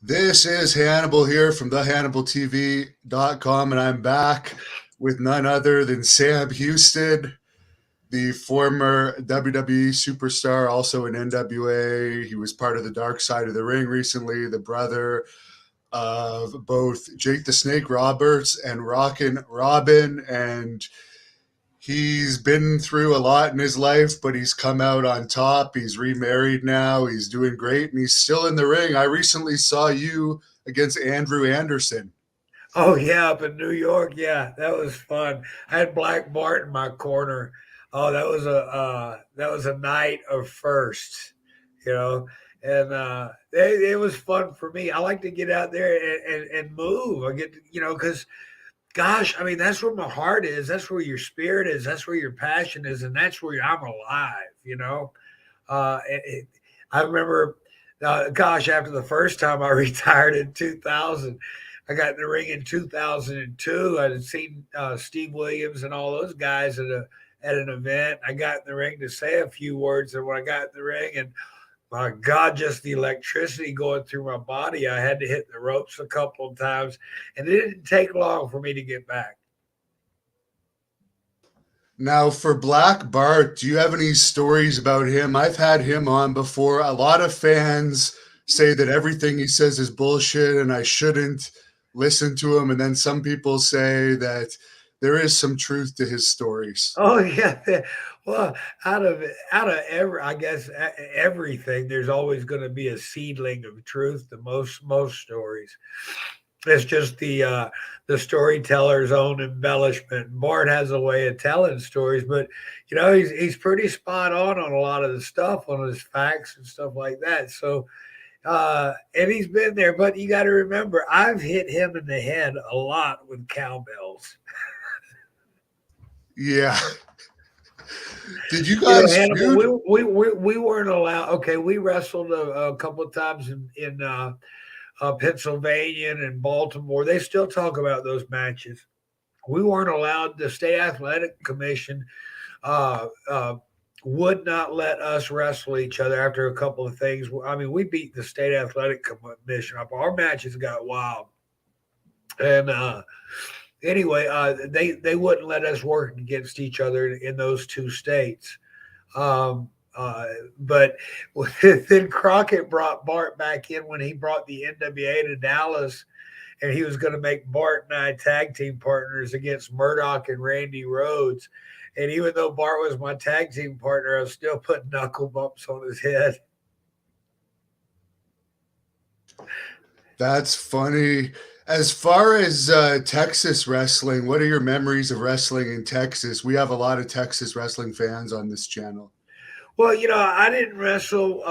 This is Hannibal here from thehannibaltv.com, and I'm back with none other than Sam Houston, the former WWE superstar, also in NWA. He was part of the Dark Side of the Ring recently, the brother of both Jake the Snake Roberts and Rockin' Robin, and he's been through a lot in his life, but he's come out on top. He's remarried now. He's doing great, and he's still in the ring. I recently saw you against Andrew Anderson. Oh yeah, up in New York. Yeah, that was fun. I had Black Bart in my corner. Oh, that was a night of firsts, you know, and it was fun for me. I like to get out there and move. I get to, because gosh, I mean that's where my heart is. That's where your spirit is. That's where your passion is, and that's where I'm alive. Uh, it, it, I remember, gosh, after the first time I retired in 2000. I got in the ring in 2002. I had seen Steve Williams and all those guys at an event. I got in the ring to say a few words, and when I got in the ring, and my God, just the electricity going through my body, I had to hit the ropes a couple of times, and it didn't take long for me to get back. Now, for Black Bart, do you have any stories about him? I've had him on before. A lot of fans say that everything he says is bullshit and I shouldn't listen to him. And then some people say that there is some truth to his stories. Oh yeah, well, out of every, I guess everything, there's always going to be a seedling of truth to most stories. It's just the storyteller's own embellishment. Bart has a way of telling stories, but he's pretty spot on a lot of the stuff, on his facts and stuff like that. So and he's been there, but you got to remember, I've hit him in the head a lot with cowbells. Yeah. Did you guys Hannibal, feud? we weren't allowed. Okay, we wrestled a couple of times in Pennsylvania and in Baltimore. They still talk about those matches. We weren't allowed. The state athletic commission uh, uh, would not let us wrestle each other after a couple of things. I mean, we beat the state athletic commission up. Our matches got wild, and anyway, they wouldn't let us work against each other in those two states. But then Crockett brought Bart back in when he brought the NWA to Dallas, and he was going to make Bart and I tag team partners against Murdoch and Randy Rhodes. And even though Bart was my tag team partner, I was still putting knuckle bumps on his head. That's funny. As far as Texas wrestling, what are your memories of wrestling in Texas? We have a lot of Texas wrestling fans on this channel. Well, I didn't wrestle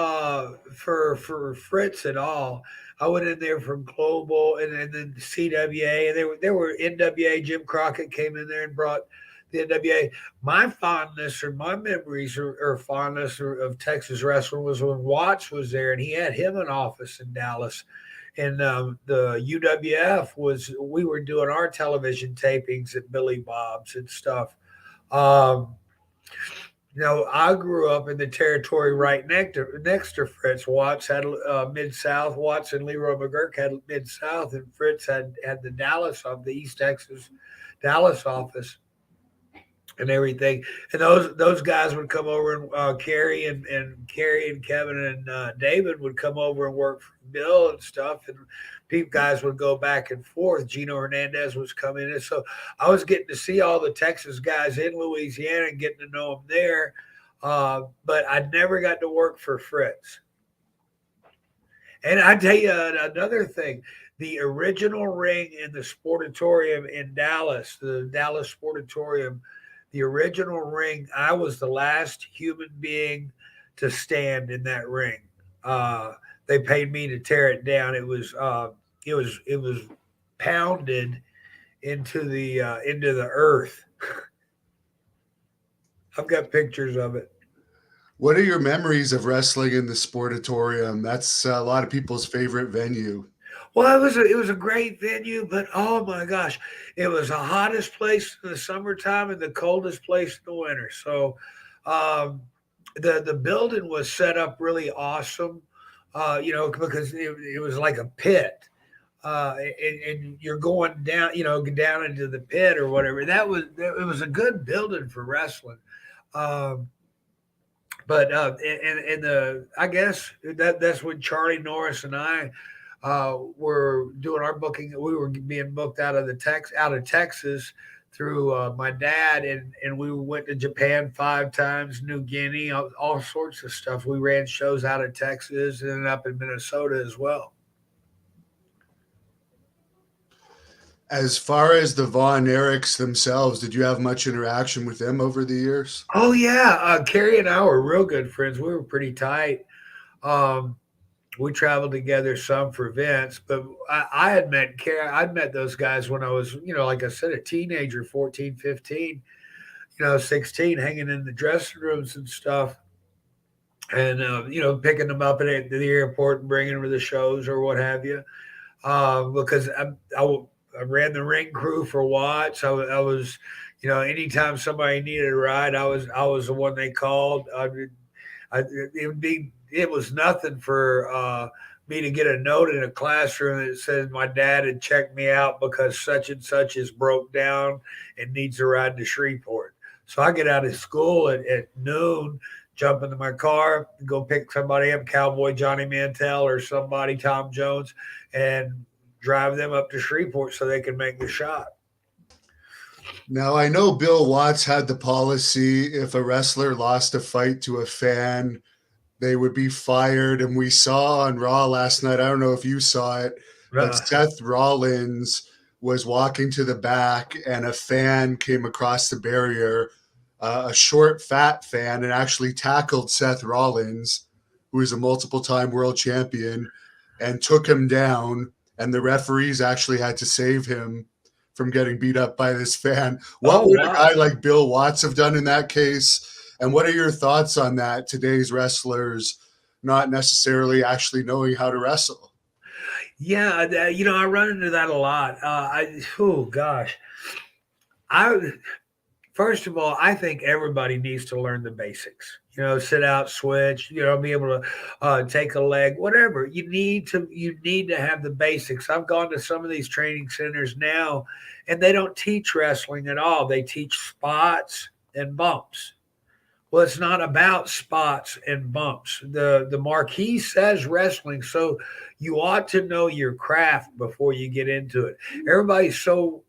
for Fritz at all. I went in there for Global and then CWA, and there were NWA. Jim Crockett came in there and brought the NWA. My fondness or my memories or fondness of Texas wrestling was when Watts was there, and he had him an office in Dallas. And the UWF was, we were doing our television tapings at Billy Bob's and stuff. Um, I grew up in the territory right next to Fritz. Watts had Mid South. Watts and Leroy McGurk had Mid South, and Fritz had the Dallas of the East Texas Dallas office and everything. And those guys would come over, and Kerry and Kevin and David would come over and work for Bill and stuff. And people guys would go back and forth. Gino Hernandez was coming in, so I was getting to see all the Texas guys in Louisiana and getting to know them there. But I never got to work for Fritz. And I tell you another thing. The original ring in the Sportatorium in Dallas, the Dallas Sportatorium, the original ring, I was the last human being to stand in that ring. They paid me to tear it down. It was pounded into the earth. I've got pictures of it. What are your memories of wrestling in the Sportatorium? That's a lot of people's favorite venue. Well, it was a great venue, but oh my gosh, it was the hottest place in the summertime and the coldest place in the winter. So, um, the building was set up really awesome. because it was like a pit. And you're going down, down into the pit or whatever. It was a good building for wrestling. Um, but and the I guess that's when Charlie Norris and I were doing our booking. We were being booked out of Texas through my dad, and we went to Japan 5 times, New Guinea, all sorts of stuff. We ran shows out of Texas and up in Minnesota as well. As far as the Von Erichs themselves, did you have much interaction with them over the years? Oh yeah, Carrie and I were real good friends. We were pretty tight. Um, we traveled together some for events, but I had met Carrie. I'd met those guys when I was, like I said, a teenager, 14, 15, 16, hanging in the dressing rooms and stuff, and picking them up at the airport and bringing them to the shows or what have you. Because I ran the ring crew for Watts. I was, anytime somebody needed a ride, I was the one they called. It was nothing for me to get a note in a classroom that says my dad had checked me out because such and such is broke down and needs a ride to Shreveport. So I get out of school at noon, jump into my car, go pick somebody up, Cowboy Johnny Mantel or somebody, Tom Jones, and drive them up to Shreveport so they can make the shot. Now, I know Bill Watts had the policy if a wrestler lost a fight to a fan, they would be fired. And we saw on Raw last night, I don't know if you saw it, but Seth Rollins was walking to the back and a fan came across the barrier, a short, fat fan, and actually tackled Seth Rollins, who is a multiple-time world champion, and took him down. And the referees actually had to save him from getting beat up by this fan. What would a guy like Bill Watts have done in that case? And what are your thoughts on that? Today's wrestlers not necessarily actually knowing how to wrestle. Yeah, I run into that a lot. Oh gosh, I first of all, I think everybody needs to learn the basics. Sit out, switch. Be able to take a leg, whatever. You need to have the basics. I've gone to some of these training centers now, and they don't teach wrestling at all. They teach spots and bumps. Well, it's not about spots and bumps. The marquee says wrestling, so you ought to know your craft before you get into it. Everybody's so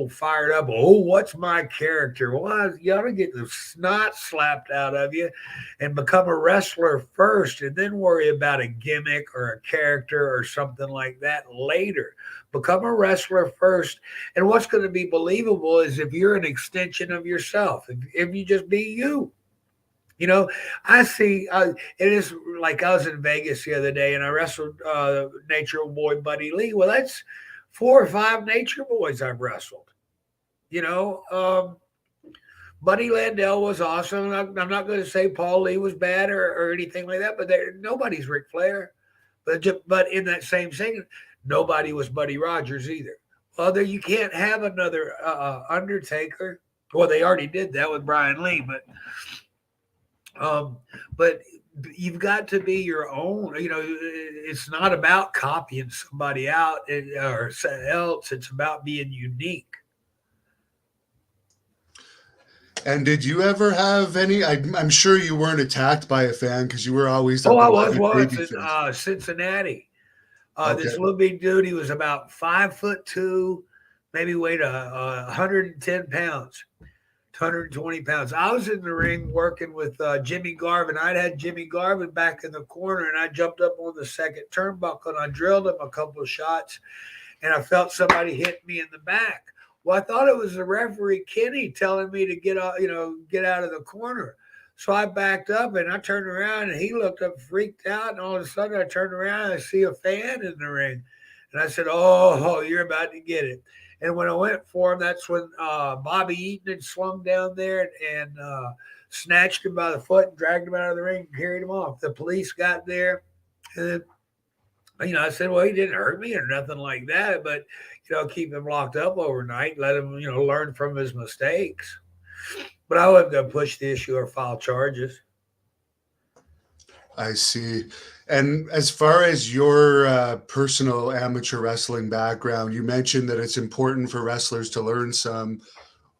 fired up. Oh, what's my character? Well, you ought to get the snot slapped out of you and become a wrestler first, and then worry about a gimmick or a character or something like that later. Become a wrestler first. And what's going to be believable is if you're an extension of yourself, if you just be you. I see. It is like I was in Vegas the other day, and I wrestled Nature Boy Buddy Lee. Well, that's 4 or 5 Nature Boys I've wrestled. Buddy Landell was awesome. I'm not going to say Paul Lee was bad or anything like that, but nobody's Ric Flair. But in that same thing, nobody was Buddy Rogers either. Well, you can't have another Undertaker. Well, they already did that with Brian Lee, but you've got to be your own. It's not about copying somebody out or else. It's about being unique. And did you ever have any? I'm sure you weren't attacked by a fan because you were always. I was once in Cincinnati. Okay. This little big dude, he was about 5'2", maybe weighed 110 pounds. 120 pounds. I was in the ring working with Jimmy Garvin. I'd had Jimmy Garvin back in the corner, and I jumped up on the second turnbuckle, and I drilled him a couple of shots, and I felt somebody hit me in the back. Well, I thought it was the referee, Kenny, telling me to get out of the corner. So I backed up, and I turned around, and he looked up, freaked out, and all of a sudden I turned around, and I see a fan in the ring. And I said, oh, you're about to get it. And when I went for him, that's when Bobby Eaton had swung down there and snatched him by the foot and dragged him out of the ring and carried him off. The police got there. And then, I said, well, he didn't hurt me or nothing like that. But, keep him locked up overnight, let him, learn from his mistakes. But I wasn't going to push the issue or file charges. I see. And as far as your personal amateur wrestling background, you mentioned that it's important for wrestlers to learn some.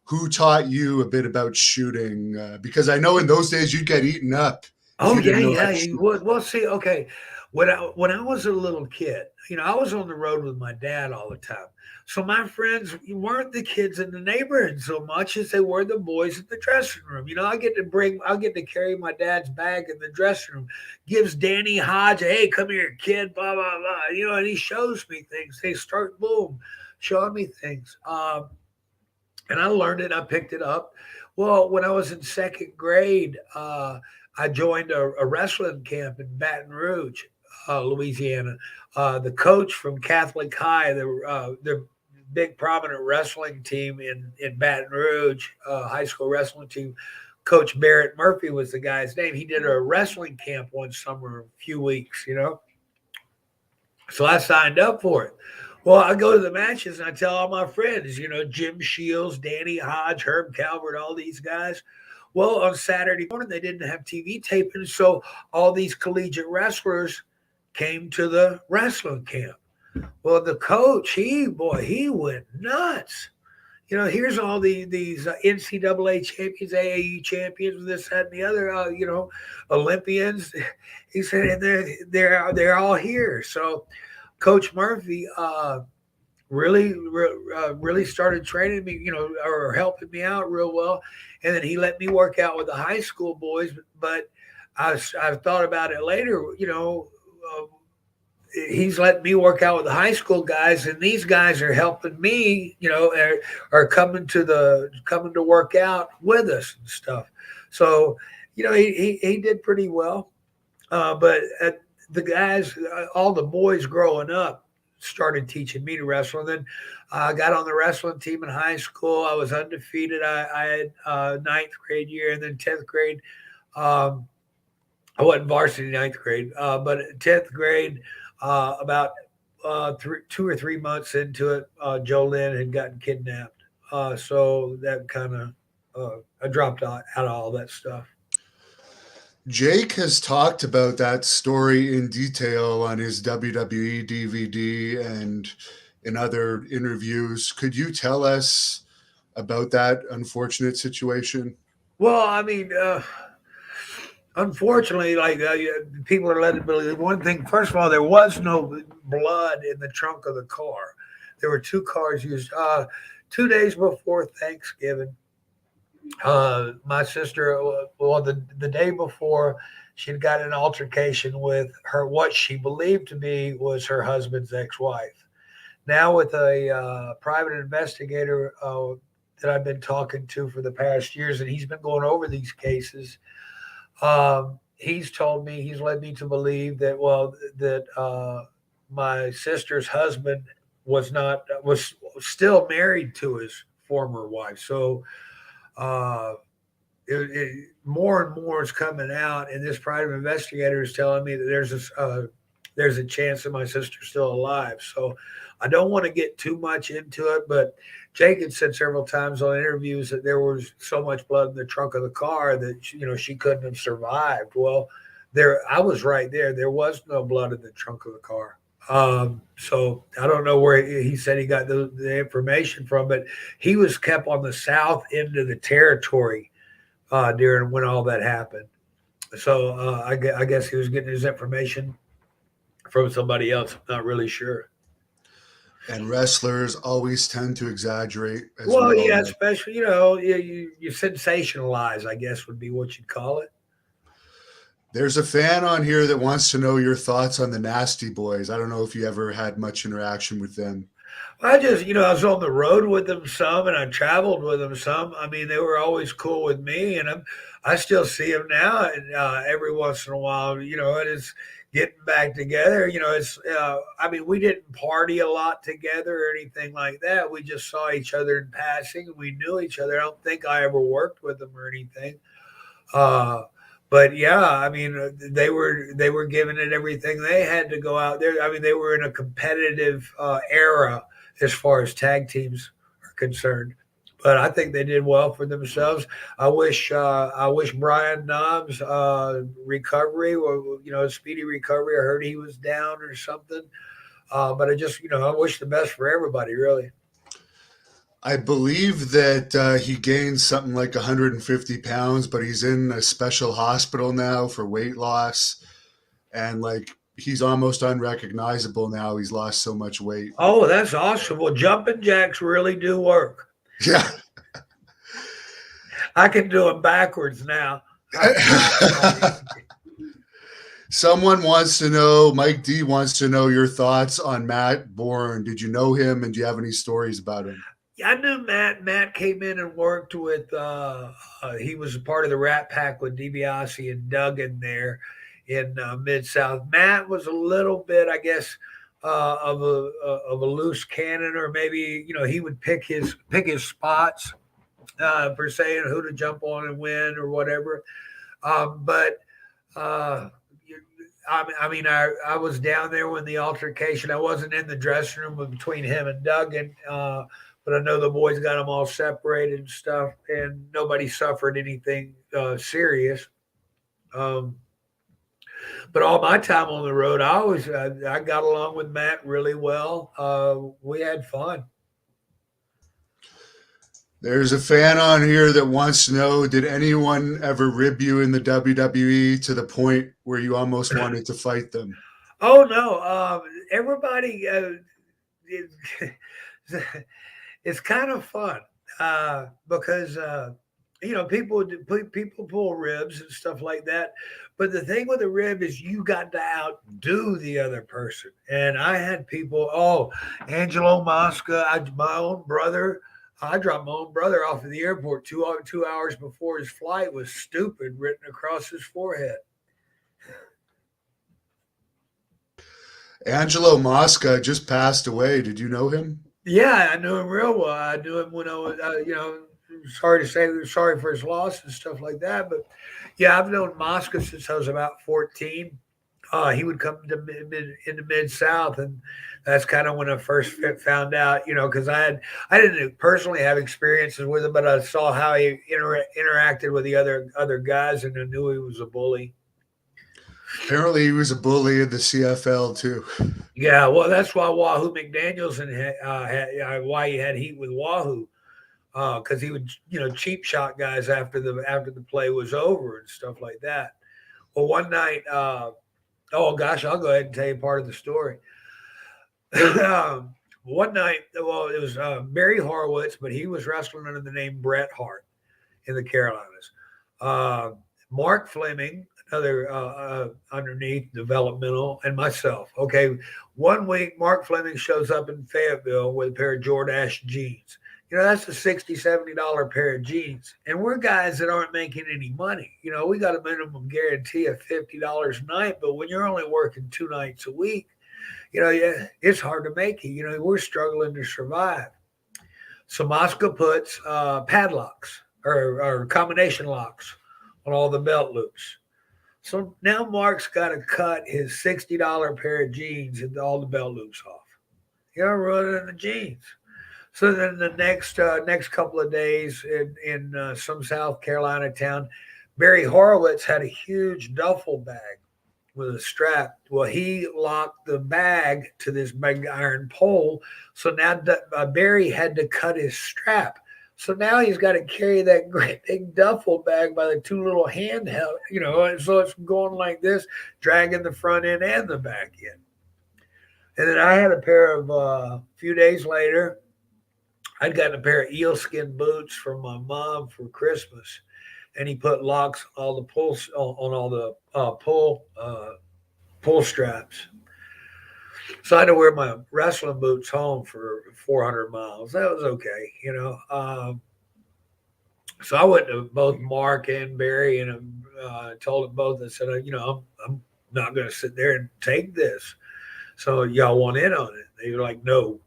Who taught you a bit about shooting? Because I know in those days you'd get eaten up if Oh you yeah, didn't know how yeah, to you shoot. would. Well, see, okay, when I was a little kid, I was on the road with my dad all the time. So my friends weren't the kids in the neighborhood so much as they were the boys in the dressing room. I get to carry my dad's bag in the dressing room. Gives Danny Hodge, hey, come here, kid, blah blah blah. And he shows me things. They start boom, showing me things. And I learned it. I picked it up. Well, when I was in second grade, I joined a wrestling camp in Baton Rouge, Louisiana. The coach from Catholic High, the big prominent wrestling team in Baton Rouge, high school wrestling team. Coach Barrett Murphy was the guy's name. He did a wrestling camp one summer, a few weeks. So I signed up for it. Well, I go to the matches and I tell all my friends, Jim Shields, Danny Hodge, Herb Calvert, all these guys. Well, on Saturday morning, they didn't have TV taping. So all these collegiate wrestlers came to the wrestling camp. Well, the coach, he went nuts. Here's all these NCAA champions, AAU champions, this, that, and the other, Olympians. He said, and they're all here. So Coach Murphy really started training me, or helping me out real well, and then he let me work out with the high school boys. But I thought about it later, he's letting me work out with the high school guys, and these guys are helping me, are coming to work out with us and stuff. So, he did pretty well. But the guys, all the boys growing up, started teaching me to wrestle. And then I got on the wrestling team in high school. I was undefeated. I had ninth grade year, and then 10th grade. Um, I wasn't varsity ninth grade, but 10th grade, about 2 or 3 months into it, Joe Lynn had gotten kidnapped. So that kind of, I dropped out of all that stuff. Jake has talked about that story in detail on his WWE DVD and in other interviews. Could you tell us about that unfortunate situation? Well, I mean, unfortunately, like people are led to believe one thing. First of all, there was no blood in the trunk of the car. There were two cars used. 2 days before Thanksgiving, my sister, well, the day before, she'd got an altercation with her, what she believed to be was her husband's ex-wife. Now, with a private investigator that I've been talking to for the past years, and he's been going over these cases. He's told me, he's led me to believe that, well, that my sister's husband was still married to his former wife. So uh, more and more is coming out, and this private investigator is telling me that there's a chance that my sister's still alive. So I don't want to get too much into it, but Jake had said several times on interviews that there was so much blood in the trunk of the car that she couldn't have survived. Well, I was right there. There was no blood in the trunk of the car. So I don't know where he said he got the information from, but he was kept on the south end of the territory during when all that happened. So I guess he was getting his information from somebody else. I'm not really sure. And wrestlers always tend to exaggerate, as we Well, all yeah, know. especially you sensationalize, I guess would be what you'd call it. There's a fan on here that wants to know your thoughts on the Nasty Boys. I don't know if you ever had much interaction with them. I just, I was on the road with them some, and I traveled with them some. I mean, they were always cool with me, and I still see them now, and every once in a while, it is getting back together. I mean, we didn't party a lot together or anything like that. We just saw each other in passing, and we knew each other. I don't think I ever worked with them or anything. Uh, but yeah, I mean, they were giving it everything they had to go out there. I mean, they were in a competitive era as far as tag teams are concerned. but I think they did well for themselves. I wish Brian Knobs recovery, or speedy recovery. I heard he was down or something. But I wish the best for everybody, really. I believe that he gained something like 150 pounds, but he's in a special hospital now for weight loss. And like he's almost unrecognizable now. He's lost so much weight. Oh, that's awesome. Well, jumping jacks really do work. Yeah. I can do them backwards now. Someone wants to know, Mike D wants to know your thoughts on Matt Bourne. Did you know him and do you have any stories about him? Yeah, I knew Matt. Matt came in and worked with. He was a part of the Rat Pack with DiBiase and Duggan there in Mid South. Matt was a little bit, I guess, of a loose cannon, or maybe he would pick his spots per se, and who to jump on and win or whatever. But I was down there when the altercation. I wasn't in the dressing room between him and Duggan, but I know the boys got them all separated and stuff, and nobody suffered anything serious. But all my time on the road, I got along with Matt really well. We had fun. There's a fan on here that wants to know, did anyone ever rib you in the WWE to the point where you almost wanted to fight them? Oh no, everybody. It's kind of fun because people pull ribs and stuff like that. But the thing with a rib is you got to outdo the other person. And I had people. Oh, Angelo Mosca, my own brother. I dropped my own brother off at the airport 2 hours before his flight with "stupid" written across his forehead. Angelo Mosca just passed away. Did you know him? Yeah, I knew him real well. I knew him when I was, sorry to say, sorry for his loss and stuff like that. But yeah, I've known Mosca since I was about 14. He would come into Mid South, and that's kind of when I first found out, because I didn't personally have experiences with him, but I saw how he interacted with the other guys, and I knew he was a bully. Apparently, he was a bully in the CFL too. Yeah, well, that's why Wahoo McDaniels why he had heat with Wahoo, because he would cheap shot guys after the play was over and stuff like that. Well, one night. Oh gosh, I'll go ahead and tell you part of the story. One night, well, it was Barry Horowitz, but he was wrestling under the name Bret Hart in the Carolinas. Mark Fleming, another underneath developmental, and myself. Okay, one week Mark Fleming shows up in Fayetteville with a pair of Jordache jeans. That's a $60, $70 pair of jeans. And we're guys that aren't making any money. We got a minimum guarantee of $50 a night, but when you're only working 2 nights a week, yeah, it's hard to make it. We're struggling to survive. So Mosca puts padlocks or combination locks on all the belt loops. So now Mark's got to cut his $60 pair of jeans and all the belt loops off. Running the jeans. So then the next couple of days in some South Carolina town, Barry Horowitz had a huge duffel bag with a strap. Well, he locked the bag to this big iron pole. So now Barry had to cut his strap. So now he's got to carry that great big duffel bag by the 2 little handheld, and so it's going like this, dragging the front end and the back end. And then I had a pair of, a few days later, I'd gotten a pair of eelskin boots from my mom for Christmas, and he put locks on all the pulls on all the pull straps. So I had to wear my wrestling boots home for 400 miles. That was okay, So I went to both Mark and Barry, and told them both. I said, I'm not going to sit there and take this. So y'all want in on it? They were like, no.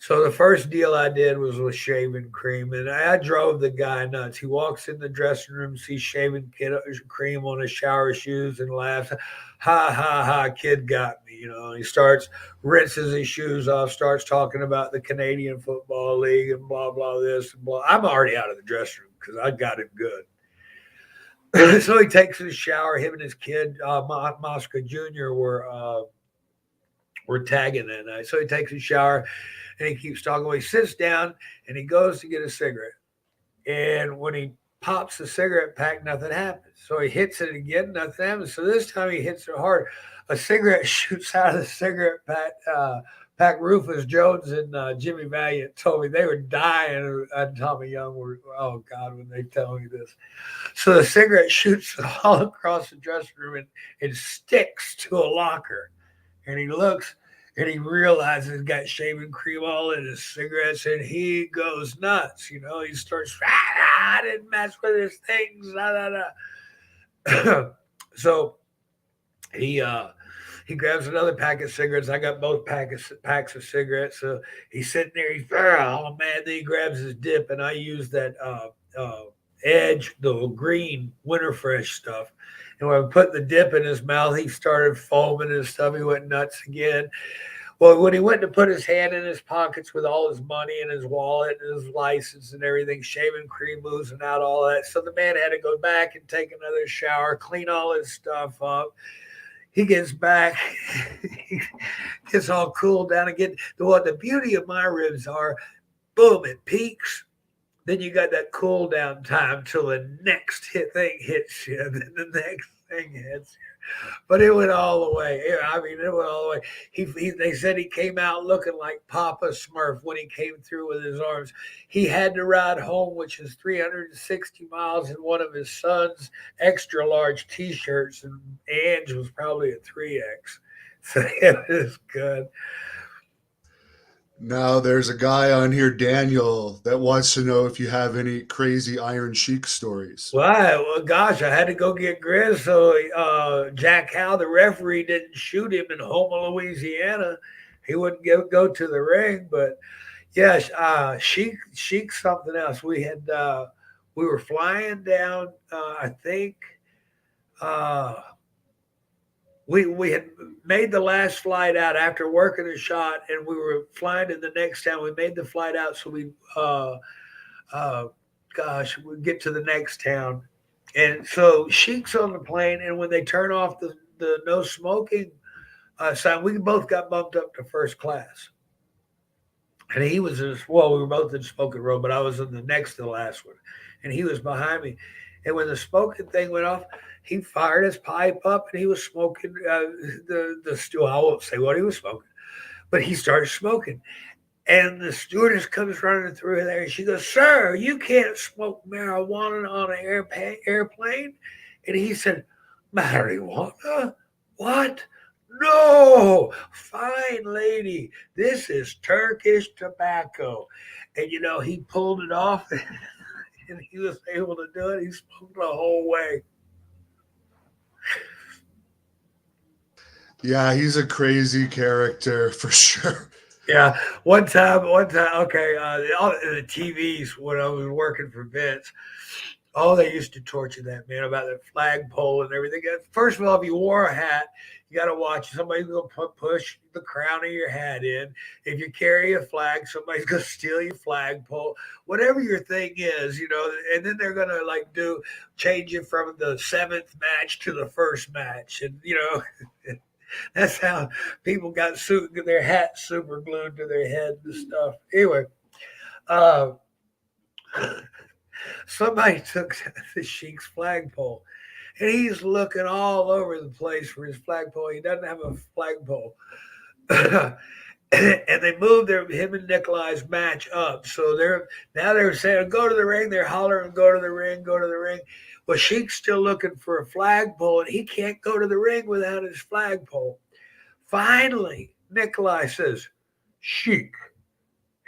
So the first deal I did was with shaving cream, and I drove the guy nuts. He walks in the dressing room, sees shaving cream on his shower shoes, and laughs. Ha ha ha! Kid got me, you know. And he starts rinses his shoes off, starts talking about the Canadian Football League and blah blah this and blah. I'm already out of the dressing room because I got him good. So he takes his shower. Him and his kid, Mosca Jr. were tagging that night. So he takes a shower and he keeps talking. Well, he sits down and he goes to get a cigarette. And when he pops the cigarette pack, nothing happens. So he hits it again, nothing happens. So this time he hits it hard. A cigarette shoots out of the cigarette pack. Rufus Jones and Jimmy Valiant told me they were dying. And Tommy Young were, oh God, when they tell me this. So the cigarette shoots all across the dressing room and sticks to a locker. And he looks and he realizes he's got shaving cream all in his cigarettes and he goes nuts. You know, he starts, I didn't mess with his things. So he grabs another pack of cigarettes. I got both packs of cigarettes. So he's sitting there, he's all mad. Then he grabs his dip and I use that Edge, the green Winter Fresh stuff. And when I put the dip in his mouth, he started foaming and stuff. He went nuts again. Well, when he went to put his hand in his pockets with all his money and his wallet and his license and everything, shaving cream oozing out, all that. So the man had to go back and take another shower, clean all his stuff up. He gets back, he gets all cooled down again. What the beauty of my ribs are, boom, it peaks. Then you got that cool down time till the next thing hits you. And then the next thing hits you. But it went all the way. I mean, it went all the way. They said he came out looking like Papa Smurf when he came through with his arms. He had to ride home, which is 360 miles, in one of his son's extra large T-shirts. And Ange was probably a 3X. So it was good. Now, there's a guy on here, Daniel, that wants to know if you have any crazy Iron Sheik stories. Well, gosh, I had to go get Grizz. So Jack Howe, the referee, didn't shoot him in Houma, Louisiana. He wouldn't go to the ring. But yeah, Sheik something else. We were flying down. I think we had made the last flight out after working a shot, and we were flying to the next town. We made the flight out, so we get to the next town. And so Sheik's on the plane, and when they turn off the no smoking sign, we both got bumped up to first class. And he was we were both in smoking row, but I was in the next to the last one, and he was behind me. And when the smoking thing went off, he fired his pipe up and he was smoking the stew. I won't say what he was smoking, but he started smoking. And the stewardess comes running through there and she goes, "Sir, you can't smoke marijuana on an airplane." And he said, "Marijuana? What? No, fine lady. This is Turkish tobacco." And, he pulled it off and he was able to do it. He smoked the whole way. Yeah, he's a crazy character for sure. Yeah, one time, okay, the TVs when I was working for Vince, they used to torture that man about the flagpole and everything. First of all, if you wore a hat, you got to watch. Somebody's going to push the crown of your hat in. If you carry a flag, somebody's going to steal your flagpole. Whatever your thing is, and then they're going to change it from the 7th match to the first match, and that's how people got their hats super glued to their head and stuff. Anyway, somebody took the Sheik's flagpole, and he's looking all over the place for his flagpole. He doesn't have a flagpole. And they moved him and Nikolai's match up. So they're saying, "Go to the ring." They're hollering, "Go to the ring, go to the ring." Well, Sheik's still looking for a flagpole, and he can't go to the ring without his flagpole. Finally, Nikolai says, "Sheik,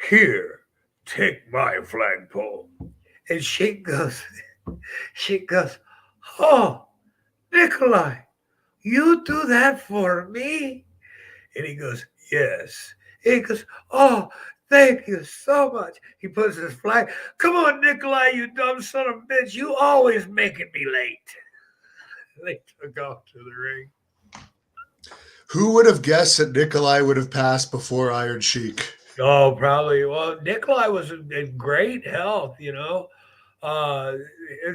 here, take my flagpole." And Sheik goes, "Oh, Nikolai, you do that for me?" And he goes, "Yes." And he goes, "Oh, Thank you so much. He puts his flag. Come on, Nikolai, you dumb son of a bitch. You always making me late. They took off to the ring. Who would have guessed that Nikolai would have passed before Iron Sheik? Oh, probably. Well, Nikolai was in great health, Uh,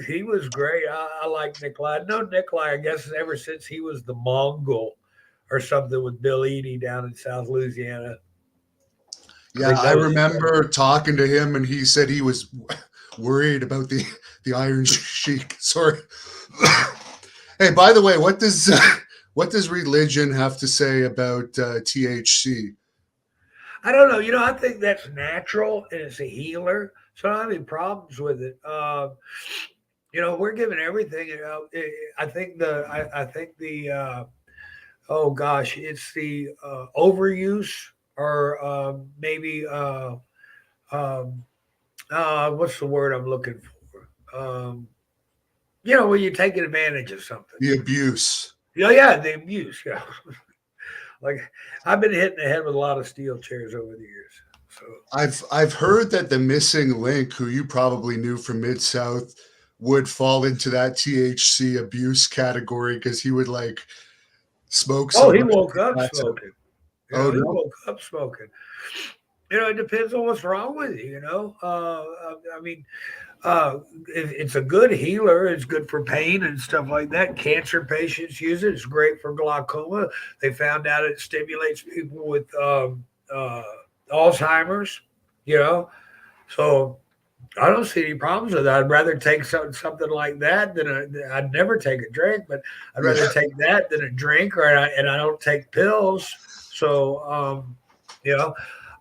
he was great. I like Nikolai. I know Nikolai, I guess, ever since he was the Mongol or something with Bill Eadie down in South Louisiana. Yeah, I remember talking to him, and he said he was worried about the Iron Sheik. Sorry. Hey, by the way, what does religion have to say about THC? I don't know. I think that's natural and it's a healer. So I don't have any problems with it. We're giving everything. I think the oh gosh, it's the overuse or maybe what's the word I'm looking for? When you're taking advantage of something. The abuse. Yeah, the abuse. Yeah. Like I've been hitting the head with a lot of steel chairs over the years. So I've heard that the missing link, who you probably knew from Mid South, would fall into that THC abuse category because he would like smoke. Oh, he woke up smoking. Oh, He no. woke up smoking. It depends on what's wrong with you. I mean, it's a good healer. It's good for pain and stuff like that. Cancer patients use it. It's great for glaucoma. They found out it stimulates people with Alzheimer's. You know, so I don't see any problems with that. I'd rather take something like that I'd never take a drink, but I'd rather take that than a drink, and I don't take pills. So, you know,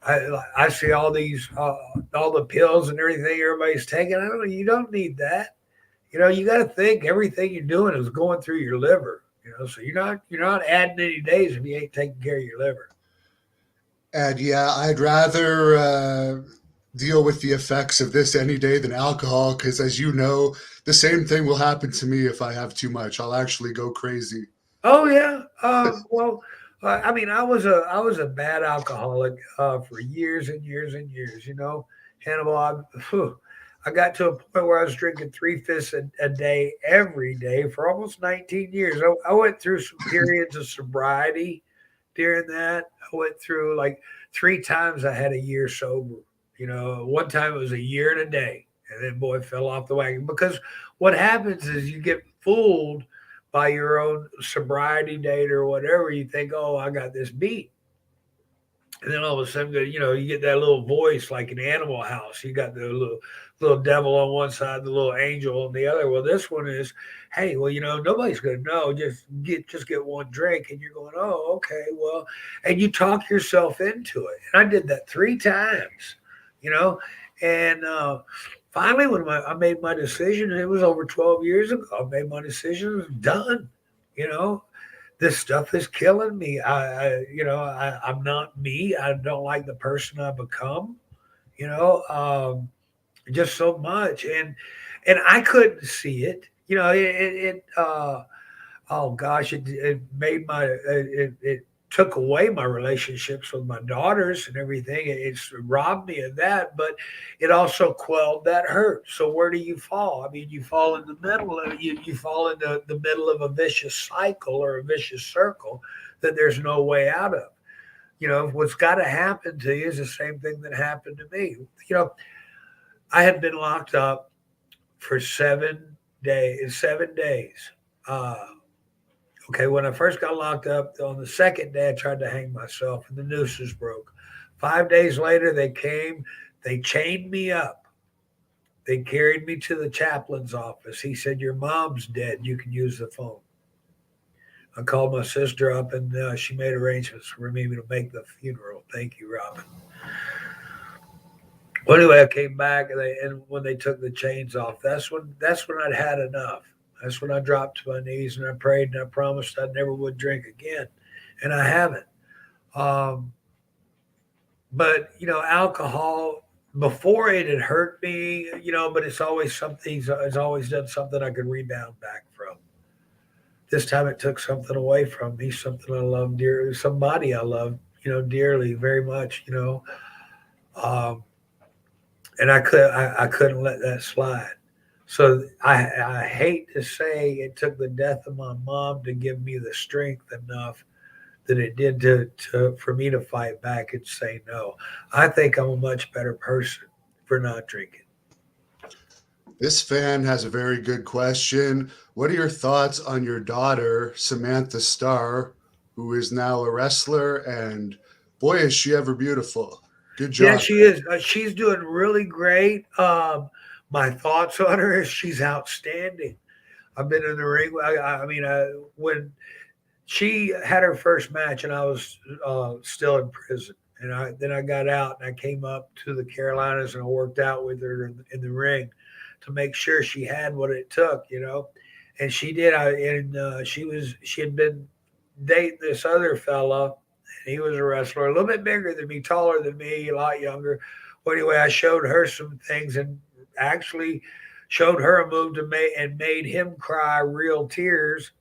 I see all these all the pills and everything everybody's taking. I don't know. You don't need that. You got to think everything you're doing is going through your liver. So you're not adding any days if you ain't taking care of your liver. And yeah, I'd rather deal with the effects of this any day than alcohol because, as you know, the same thing will happen to me if I have too much. I'll actually go crazy. Oh yeah. Well, I mean, I was a bad alcoholic for years and years and years. Hannibal. I got to a point where I was drinking 3 fists a day every day for almost 19 years. I went through some periods of sobriety during that. I went through like 3 times I had a year sober. One time it was a year and a day, and then boy fell off the wagon because what happens is you get fooled by your own sobriety date or whatever. You think, oh, I got this beat. And then all of a sudden, you get that little voice like an Animal House. You got the little devil on one side, the little angel on the other. Well, this one is, hey, well, nobody's going to know. Just get one drink, and you're going, oh, okay, well, and you talk yourself into it. And I did that 3 times, and finally, when I made my decision, and it was over 12 years ago, I made my decision. It was done. You know, this stuff is killing me. I'm not me. I don't like the person I've become. You know, just so much, and I couldn't see it. Oh gosh, it made it took away my relationships with my daughters and everything. It's robbed me of that, but it also quelled that hurt. So where do you fall? I mean, you fall in the middle of you fall into the middle of a vicious cycle or a vicious circle that there's no way out of. What's got to happen to you is the same thing that happened to me. I had been locked up for 7 days. 7 days. Okay, when I first got locked up, on the second day, I tried to hang myself, and the nooses broke. 5 days later, they came. They chained me up. They carried me to the chaplain's office. He said, "Your mom's dead. You can use the phone." I called my sister up, and she made arrangements for me to make the funeral. Thank you, Robin. Well, anyway, I came back, and when they took the chains off, that's when I'd had enough. That's when I dropped to my knees and I prayed and I promised I never would drink again, and I haven't. Um, but alcohol before it had hurt me, but it's always something. It's always done something I could rebound back from. This time it took something away from me, something I love dearly, somebody I love, dearly, very much. Um, and I couldn't let that slide. So I hate to say it took the death of my mom to give me the strength enough that it did to for me to fight back and say no. I think I'm a much better person for not drinking. This fan has a very good question. What are your thoughts on your daughter, Samantha Starr, who is now a wrestler? And boy, is she ever beautiful. Good Yeah, job. she is. She's doing really great. My thoughts on her is she's outstanding. I've been in the ring. I mean, when she had her first match, and I was still in prison, and I got out and I came up to the Carolinas and I worked out with her in the ring to make sure she had what it took, and she did. She had been dating this other fella. He was a wrestler, a little bit bigger than me, taller than me, a lot younger. Well, anyway, I showed her some things and actually showed her a move to make and made him cry real tears.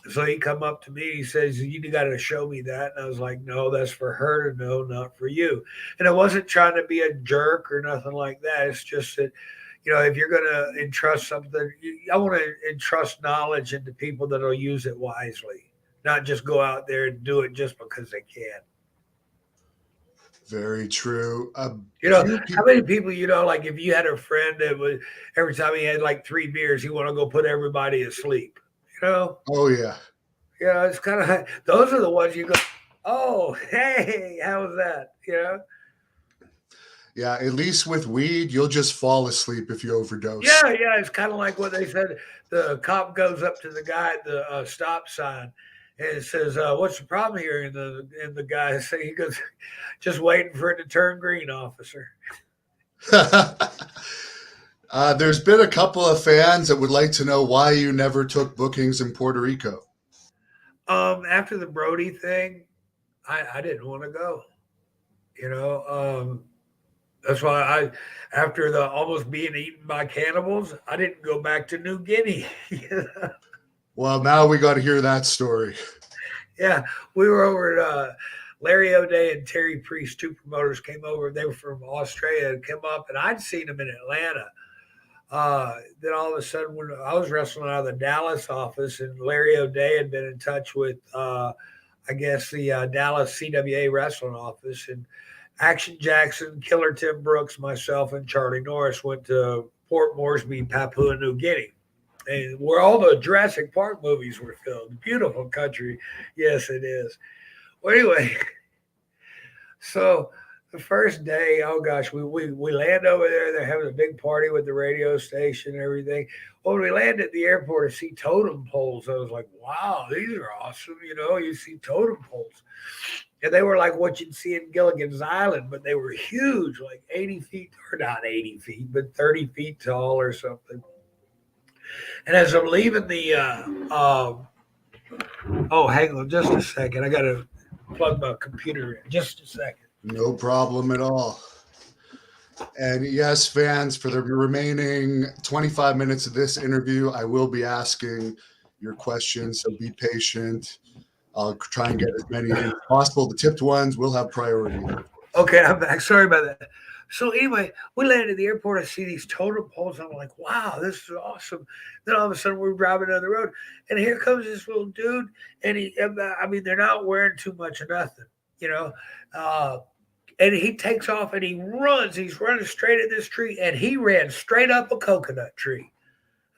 So he come up to me, he says, "You got to show me that." And I was like, "No, that's for her to know, not for you." And I wasn't trying to be a jerk or nothing like that. It's just that, if you're going to entrust something, I want to entrust knowledge into people that'll use it wisely, not just go out there and do it just because they can. Very true. A few How people. many people, like if you had a friend that was every time he had like 3 beers, he want to go put everybody asleep, you know? Oh, yeah. Yeah, it's kind of those are the ones you go, oh, hey, how was that? Yeah, at least with weed, you'll just fall asleep if you overdose. Yeah. It's kind of like what they said. The cop goes up to the guy at the stop sign and says, "What's the problem here?" And the guy say he goes, "Just waiting for it to turn green, officer." There's been a couple of fans that would like to know why you never took bookings in Puerto Rico. After the Brody thing, I didn't want to go. You know, that's why after the almost being eaten by cannibals, I didn't go back to New Guinea. Well, now we got to hear that story. Yeah, we were over at Larry O'Day and Terry Priest, two promoters came over. They were from Australia and came up, and I'd seen them in Atlanta. Then all of a sudden, when I was wrestling out of the Dallas office, and Larry O'Day had been in touch with, I guess, the Dallas CWA wrestling office, and Action Jackson, Killer Tim Brooks, myself, and Charlie Norris went to Port Moresby, Papua New Guinea, and where all the Jurassic Park movies were filmed. Beautiful country, yes, it is. Well, anyway, so the first day, oh gosh, we land over there. They're having a big party with the radio station and everything. Well, when we land at the airport to see totem poles, I was like, wow, these are awesome. You see totem poles. And they were like what you'd see in Gilligan's Island, but they were huge, like 80 feet, or not 80 feet, but 30 feet tall or something. And as I'm leaving oh, hang on just a second. I got to plug my computer in. Just a second. No problem at all. And yes, fans, for the remaining 25 minutes of this interview, I will be asking your questions, so be patient. I'll try and get as many as possible. The tipped ones will have priority. Okay, I'm back. Sorry about that. So anyway, we landed at the airport. I see these totem poles. I'm like, wow, this is awesome. Then all of a sudden, we're driving down the road, and here comes this little dude. And I mean, they're not wearing too much of nothing, you know. And he takes off and he runs. He's running straight at this tree, and he ran straight up a coconut tree.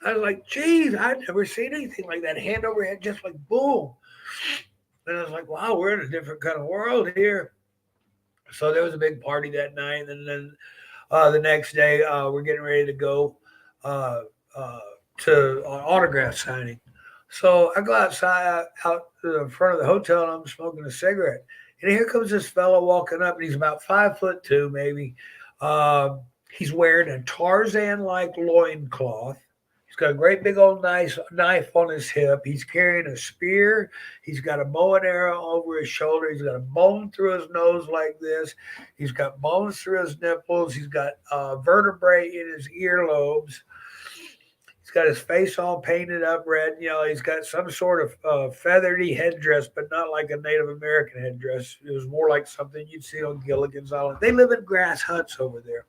I was like, geez, I've never seen anything like that. Hand over hand, just like boom. And I was like, wow, we're in a different kind of world here. So there was a big party that night, and then the next day we're getting ready to go uh, uh, to autograph signing. So I go outside out to the front of the hotel, and I'm smoking a cigarette. And here comes this fellow walking up, and he's about 5'2", maybe. He's wearing a Tarzan-like loincloth. He's got a great big old nice knife on his hip. He's carrying a spear. He's got a bow and arrow over his shoulder. He's got a bone through his nose like this. He's got bones through his nipples. He's got vertebrae in his earlobes. He's He's got his face all painted up red and yellow. He's got some sort of feathery headdress, but not like a Native American headdress. It was more like something you'd see on Gilligan's Island. They live in grass huts over there.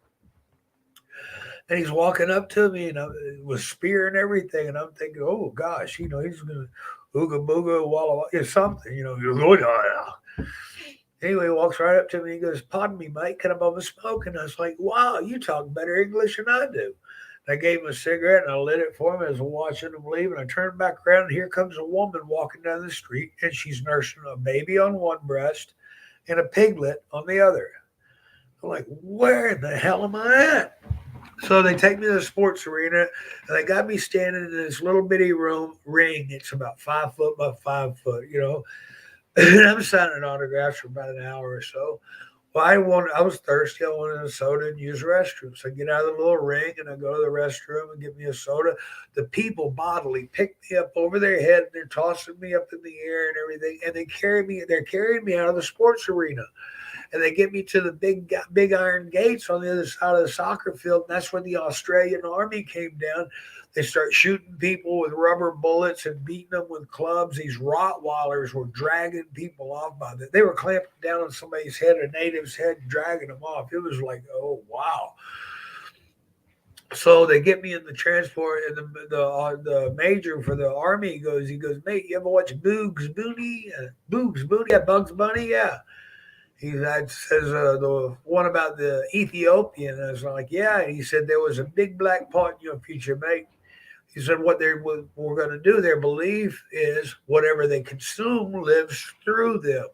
And he's walking up to me and with spear and everything. And I'm thinking, oh gosh, he's going to ooga booga walla walla, something, oh, yeah. Anyway, he walks right up to me. He goes, pardon me, mate, can I have a smoke? And I was like, wow, you talk better English than I do. And I gave him a cigarette and I lit it for him as I was watching him leave. And I turned back around and here comes a woman walking down the street and she's nursing a baby on one breast and a piglet on the other. I'm like, where the hell am I at? So they take me to the sports arena, and they got me standing in this little bitty ring. It's about 5 foot by 5 foot, And I'm signing autographs for about an hour or so. Well, I was thirsty. I wanted a soda and use the restroom. So I get out of the little ring, and I go to the restroom and get me a soda. The people bodily pick me up over their head, and they're tossing me up in the air and everything, and they're carrying me out of the sports arena. And they get me to the big iron gates on the other side of the soccer field. And that's when the Australian army came down. They start shooting people with rubber bullets and beating them with clubs. These Rottweilers were dragging people off by that. They were clamping down on somebody's head, a native's head, and dragging them off. It was like, oh, wow. So they get me in the transport, and the major for the army goes, mate, you ever watch Bugs Bunny? Yeah, Bugs Bunny, yeah. He says the one about the Ethiopian. I was like, yeah. And he said there was a big black part in your future, mate. He said what they were going to do, their belief is whatever they consume lives through them.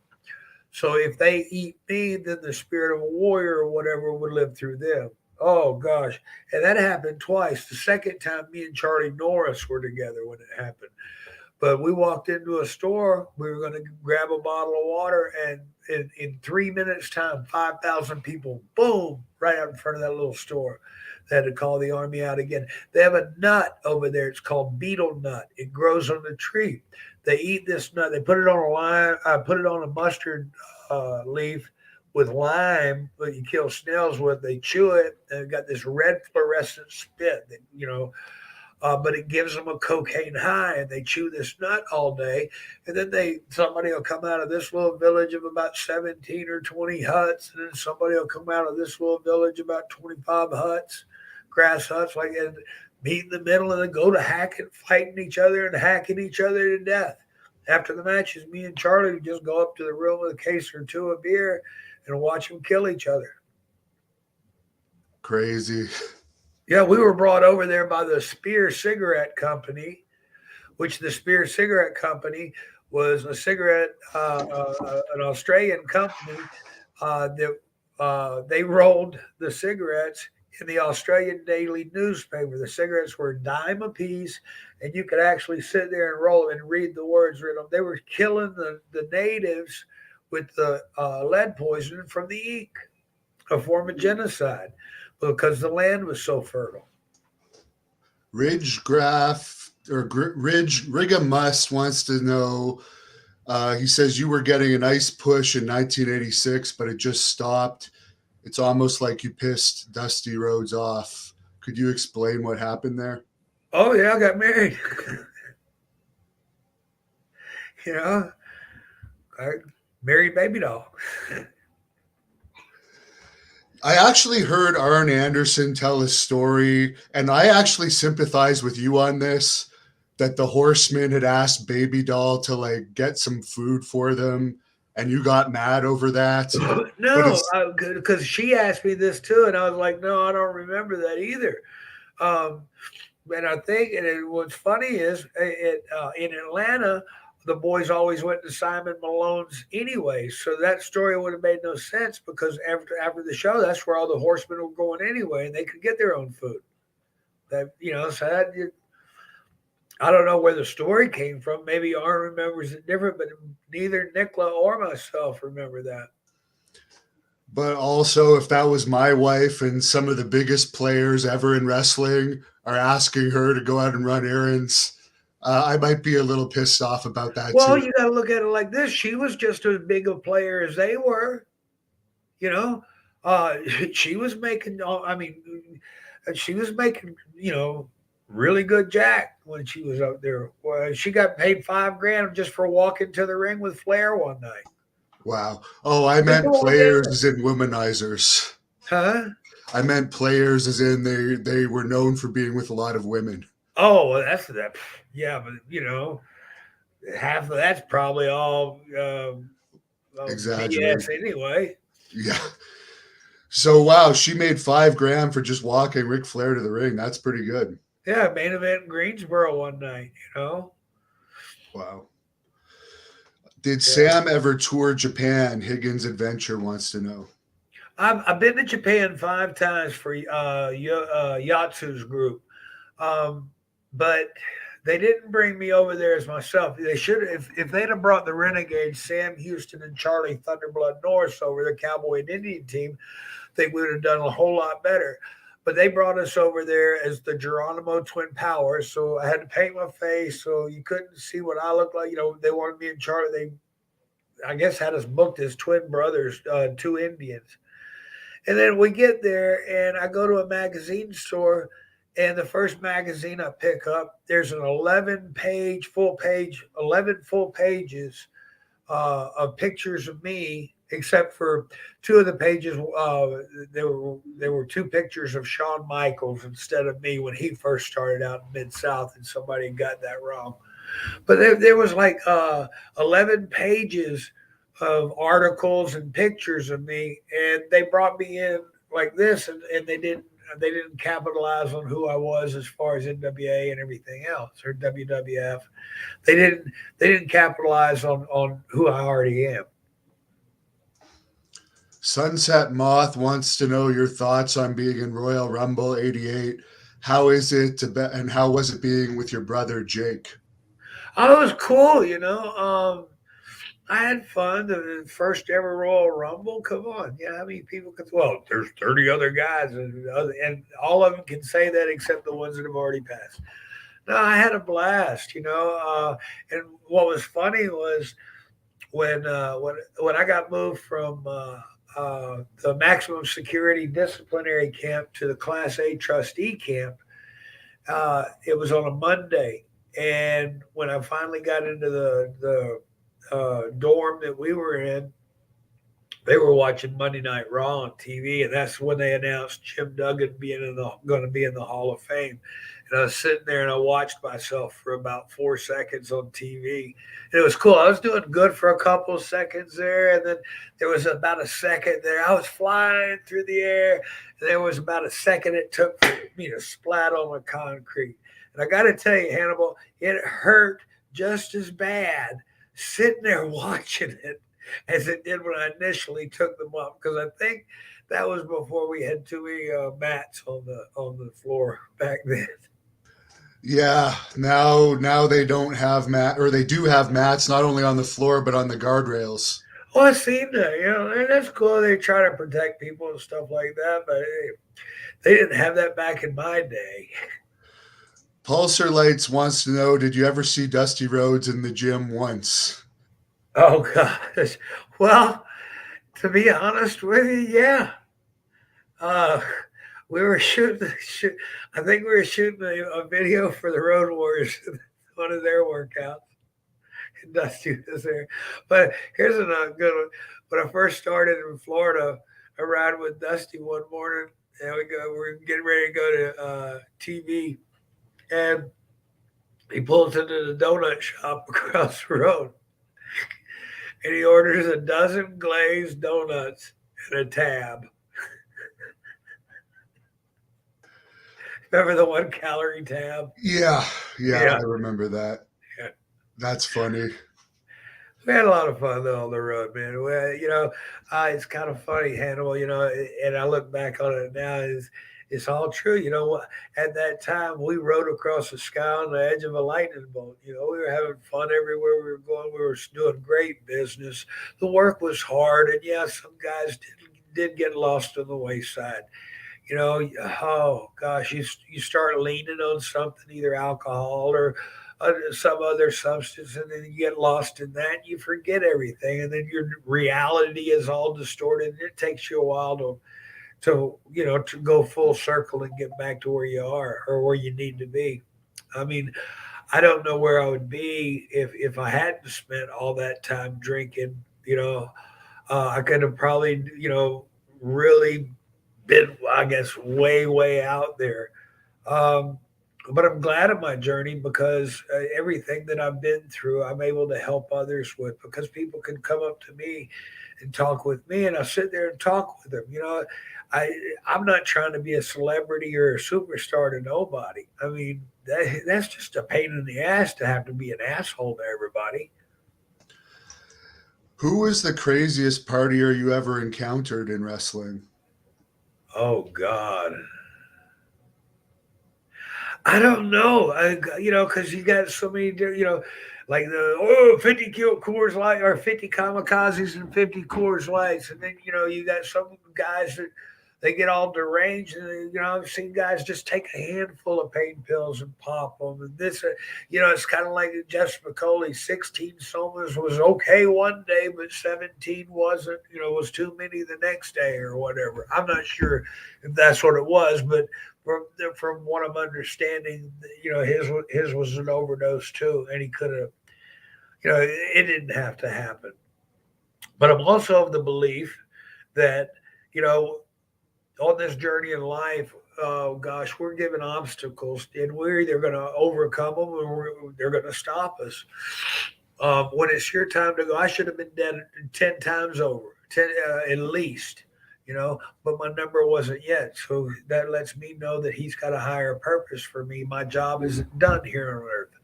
So if they eat me, then the spirit of a warrior or whatever would live through them. Oh, gosh. And that happened twice. The second time, me and Charlie Norris were together when it happened. But we walked into a store. We were going to grab a bottle of water, and in 3 minutes' time, 5,000 people, boom, right out in front of that little store. They had to call the army out again. They have a nut over there. It's called beetle nut. It grows on the tree. They eat this nut. They put it on a lime. Put it on a mustard leaf with lime that you kill snails with. They chew it, and it got this red fluorescent spit that but it gives them a cocaine high, and they chew this nut all day. And then somebody will come out of this little village of about 17 or 20 huts, and then somebody will come out of this little village about 25 huts, grass huts, like, and meet in the middle, and then go to hacking, fighting each other and hacking each other to death. After the matches, me and Charlie would just go up to the room with a case or two of beer and watch them kill each other. Crazy. Yeah, we were brought over there by the Spear Cigarette Company, which the Spear Cigarette Company was an Australian company that they rolled the cigarettes in the Australian daily newspaper. The cigarettes were a dime a piece, and you could actually sit there and roll them and read the words written. They were killing the natives with the lead poisoning from the eek, a form of genocide, because the land was so fertile. Ridge Rigamust wants to know, he says you were getting a nice push in 1986, but it just stopped. It's almost like you pissed Dusty Rhodes off. Could you explain what happened there? Oh, yeah, I got married. I married baby doll. I actually heard Arn Anderson tell a story, and I actually sympathize with you on this, that the Horsemen had asked Baby Doll to get some food for them, and you got mad over that. No, because she asked me this too, and I was like, no, I don't remember that either. And I think, what's funny is in Atlanta, the boys always went to Simon Malone's anyway. So that story would have made no sense, because after the show, that's where all the Horsemen were going anyway, and they could get their own food. I don't know where the story came from. Maybe Arn remembers it different, but neither Nicola or myself remember that. But also, if that was my wife and some of the biggest players ever in wrestling are asking her to go out and run errands, I might be a little pissed off about that. Well, too. You got to look at it like this. She was just as big a player as they were. She was making, she was making, really good jack when she was up there. Well, she got paid $5 grand just for walking to the ring with Flair one night. Wow. Oh, I But meant come on players down. as in womanizers. Huh? I meant players as in they were known for being with a lot of women. Oh, well, that's that. Yeah, but half of that's probably all BS Exaggerated. anyway. Yeah. So wow, she made 5 grand for just walking Ric Flair to the ring. That's pretty good. Yeah, main event in Greensboro one night. Wow. Did Yeah. Sam ever tour Japan? Higgins Adventure wants to know. I've been to Japan 5 times for Yatsu's group, um, but they didn't bring me over there as myself. They should if they'd have brought the Renegades, Sam Houston and Charlie Thunderblood Norris over the Cowboy and Indian team. I think we would have done a whole lot better. But they brought us over there as the Geronimo Twin Powers, so I had to paint my face so you couldn't see what I looked like. They wanted me and Charlie. I guess, had us booked as twin brothers, two Indians. And then we get there, and I go to a magazine store, and the first magazine I pick up, there's an 11 full pages of pictures of me, except for two of the pages. There were two pictures of Shawn Michaels instead of me when he first started out in Mid South, and somebody got that wrong. But there was like 11 pages of articles and pictures of me, and they brought me in like this, and they didn't capitalize on who I was as far as NWA and everything else, or WWF. They didn't capitalize on who I already am. Sunset Moth wants to know your thoughts on being in Royal Rumble '88. How is it to be, and how was it being with your brother Jake? Oh, it was cool. I had fun. The first ever Royal Rumble. Come on, how many people could? Well, there's 30 other guys, and all of them can say that except the ones that have already passed. No, I had a blast. And what was funny was when I got moved from the maximum security disciplinary camp to the Class A trustee camp. It was on a Monday, and when I finally got into the dorm that we were in, they were watching Monday Night Raw on TV, and that's when they announced Jim Duggan going to be in the Hall of Fame. And I was sitting there and I watched myself for about 4 seconds on TV. And it was cool. I was doing good for a couple of seconds there, and then there was about a second there. I was flying through the air, and there was about a second it took for me to splat on the concrete. And I got to tell you, Hannibal, it hurt just as bad sitting there watching it as it did when I initially took them up, because I think that was before we had too many mats on the floor back then. Yeah, now they don't have mat, or they do have mats not only on the floor but on the guardrails. Well, I seen that, and that's cool. They try to protect people and stuff like that, but hey, they didn't have that back in my day. Pulsar Lights wants to know, did you ever see Dusty Rhodes in the gym once? Oh gosh. Well, to be honest with you, yeah. Uh, we were I think we were shooting a video for the Road Warriors, one of their workouts. And Dusty was there. But here's a good one. When I first started in Florida, I ride with Dusty one morning, and we're getting ready to go to TV, and he pulls into the donut shop across the road, and he orders a dozen glazed donuts and a tab. Remember the 1 calorie tab? Yeah, Yeah. I remember that. Yeah. That's funny. We had a lot of fun though on the road, man. It's kind of funny, Hannibal. And I look back on it now. It's all true. At that time we rode across the sky on the edge of a lightning bolt. We were having fun everywhere we were going. We were doing great business. The work was hard, and yeah, some guys did get lost on the wayside. Oh gosh, you start leaning on something, either alcohol or some other substance, and then you get lost in that, and you forget everything, and then your reality is all distorted, and it takes you a while to to go full circle and get back to where you are or where you need to be. I mean, I don't know where I would be if I hadn't spent all that time drinking. I could have probably really been, I guess, way out there. Um, but I'm glad of my journey because everything that I've been through, I'm able to help others with because people can come up to me and talk with me, and I sit there and talk with them. I I'm not trying to be a celebrity or a superstar to nobody. I mean, that's just a pain in the ass to have to be an asshole to everybody. Who was the craziest partier you ever encountered in wrestling? Oh God. I don't know. Because you got so many, like the 50 Coors Light or 50 kamikazes and 50 Coors Lights, and then you got some guys that they get all deranged, and I've seen guys just take a handful of pain pills and pop them, and it's kind of like Jeff McCauley. 16 somas was okay one day, but 17 wasn't. Was too many the next day or whatever. I'm not sure if that's what it was, but from what I'm understanding, his was an overdose too, and he could have, it didn't have to happen. But I'm also of the belief that you know on this journey in life, oh gosh, we're given obstacles, and we're either going to overcome them or they're going to stop us. When it's your time to go, I should have been dead 10 times over, at least. But my number wasn't yet, so that lets me know that he's got a higher purpose for me. My job isn't done here on earth.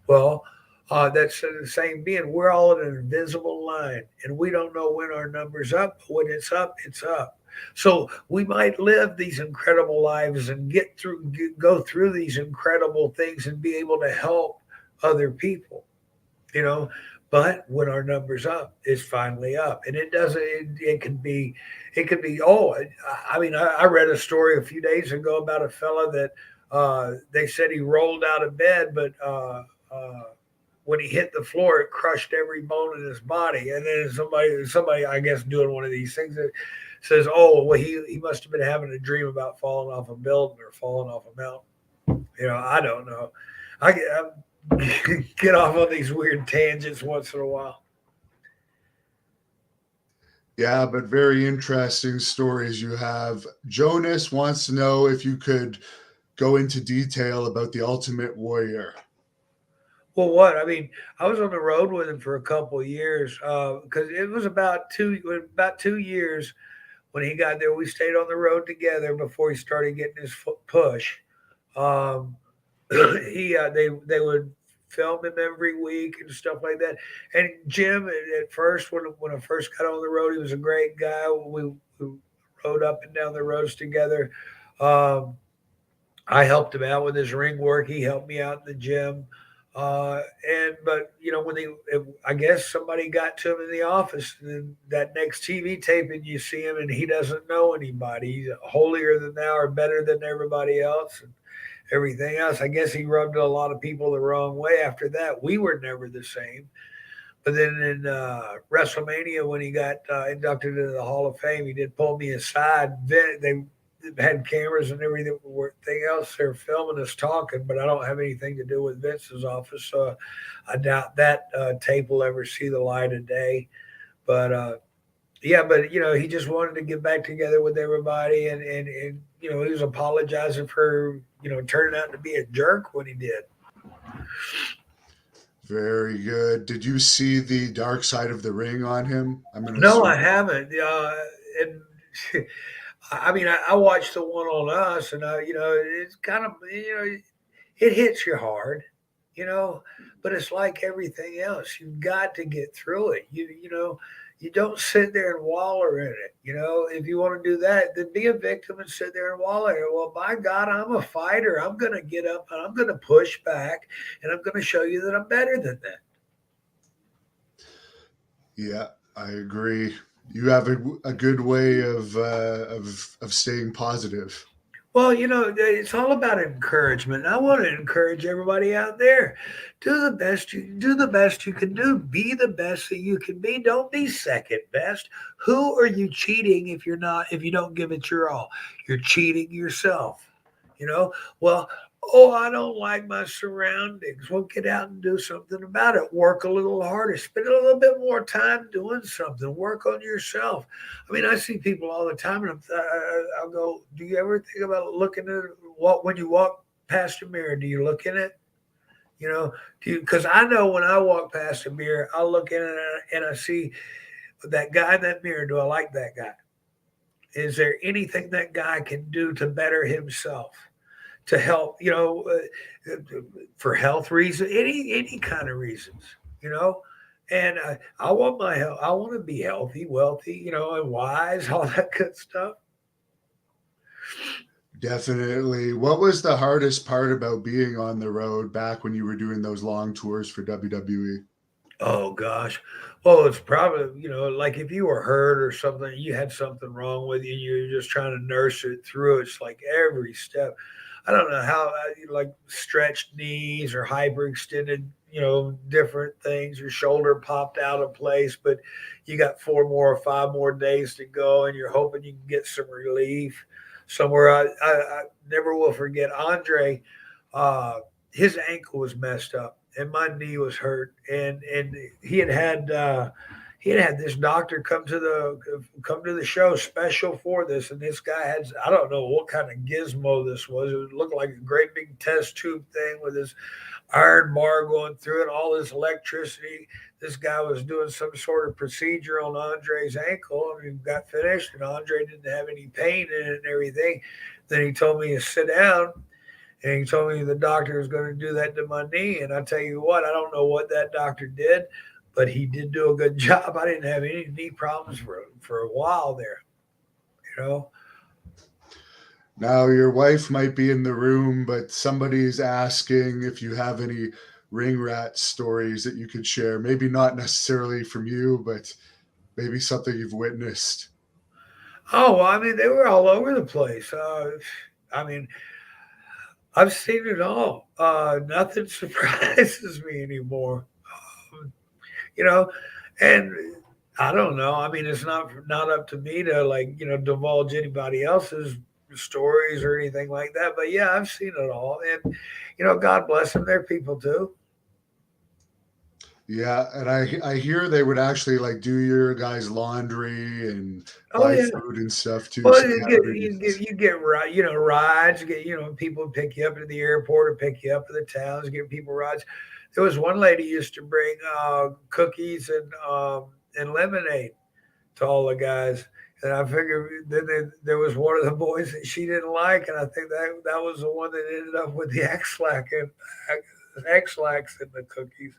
Well, that's the same being. We're all in an invisible line, and we don't know when our number's up. But when it's up, it's up. So we might live these incredible lives and go through these incredible things and be able to help other people. You know, but when our numbers up, it's finally up, and it doesn't. It can be, it could be. Oh, I mean, I read a story a few days ago about a fella that they said he rolled out of bed, but when he hit the floor, it crushed every bone in his body. And then somebody, I guess, doing one of these things that says, "Oh, well, he must have been having a dream about falling off a building or falling off a mountain." I don't know. I get off on these weird tangents once in a while. Yeah, but very interesting stories you have. Jonas wants to know if you could go into detail about the Ultimate Warrior. Well, what I mean, I was on the road with him for a couple of years because it was about 2 years when he got there. We stayed on the road together before he started getting his push. Um, they would film him every week and stuff like that. And Jim, at first, when I first got on the road, he was a great guy. We rode up and down the roads together. Um, I helped him out with his ring work. He helped me out in the gym. And but when I guess somebody got to him in the office, and that next TV taping, you see him, and he doesn't know anybody. He's holier than thou, or better than everybody else, and everything else. I guess he rubbed a lot of people the wrong way. After that, we were never the same. But then in WrestleMania, when he got inducted into the Hall of Fame, he did pull me aside. They had cameras and everything else. They're filming us talking, but I don't have anything to do with Vince's office, so I doubt that tape will ever see the light of day. But yeah, but he just wanted to get back together with everybody, and he was apologizing for turning out to be a jerk when he did. Very good. Did you see the Dark Side of the Ring on him? I'm going to No, assume. I haven't. And I mean, I watched the one on us, and it's kind of it hits you hard, you know. But it's like everything else. You've got to get through it. You don't sit there and waller in it. If you want to do that, then be a victim and sit there and waller. Well, by God, I'm a fighter. I'm going to get up and I'm going to push back, and I'm going to show you that I'm better than that. Yeah, I agree. You have a good way of staying positive. Well, it's all about encouragement. I want to encourage everybody out there. Do the best you can do. Be the best that you can be. Don't be second best. Who are you cheating if you don't give it your all? You're cheating yourself. You know? Well, oh, I don't like my surroundings. Well, get out and do something about it. Work a little harder. Spend a little bit more time doing something. Work on yourself. I mean, I see people all the time, and I'll go, "Do you ever think about looking at what when you walk past a mirror? Do you look in it? You know, because I know when I walk past a mirror, I look in it and I see that guy in that mirror. Do I like that guy? Is there anything that guy can do to better himself, to help? For health reasons, any kind of reasons. You know." And I want my health. I want to be healthy, wealthy, and wise, all that good stuff. Definitely. What was the hardest part about being on the road back when you were doing those long tours for WWE? Oh gosh. Well, it's probably, like if you were hurt or something, you had something wrong with you, you're just trying to nurse it through. It's like every step. I don't know how, like stretched knees or hyperextended, different things. Your shoulder popped out of place, but you got 4 more or 5 more days to go, and you're hoping you can get some relief somewhere. I never will forget Andre. Uh, his ankle was messed up and my knee was hurt, and he had this doctor come to the show special for this, and this guy had, I don't know what kind of gizmo this was. It looked like a great big test tube thing with this iron bar going through it, all this electricity. This guy was doing some sort of procedure on Andre's ankle, and he got finished, and Andre didn't have any pain in it and everything. Then he told me to sit down, and he told me the doctor was going to do that to my knee. And I tell you what, I don't know what that doctor did, but he did do a good job. I didn't have any knee problems for a while there, you know. Now, your wife might be in the room, but somebody's asking if you have any ring rat stories that you could share. Maybe not necessarily from you, but maybe something you've witnessed. Oh, well, I mean, they were all over the place. I mean, I've seen it all. Nothing surprises me anymore. Um, you know, and I don't know. I mean, it's not up to me to like divulge anybody else's stories or anything like that. But yeah, I've seen it all, and God bless them. They're people too. Yeah, and I hear they would actually like do your guys' laundry and Oh buy yeah. food and stuff too. Well, So yeah, you get right, rides. You get people pick you up at the airport or pick you up at the towns. Get people rides. There was one lady used to bring cookies and lemonade to all the guys. And I figured then there was one of the boys that she didn't like, and I think that was the one that ended up with the X-lax in the cookies.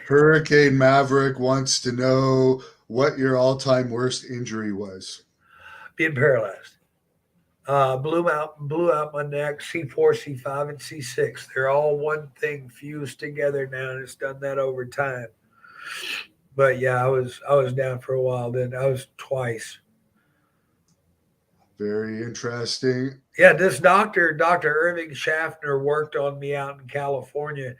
Hurricane Maverick wants to know what your all-time worst injury was. Being paralyzed. Blew out my neck. C4, C5, and C6. They're all one thing fused together now, and it's done that over time. But yeah, I was down for a while. Then I was twice. Very interesting. Yeah, this Doctor Irving Schaffner, worked on me out in California,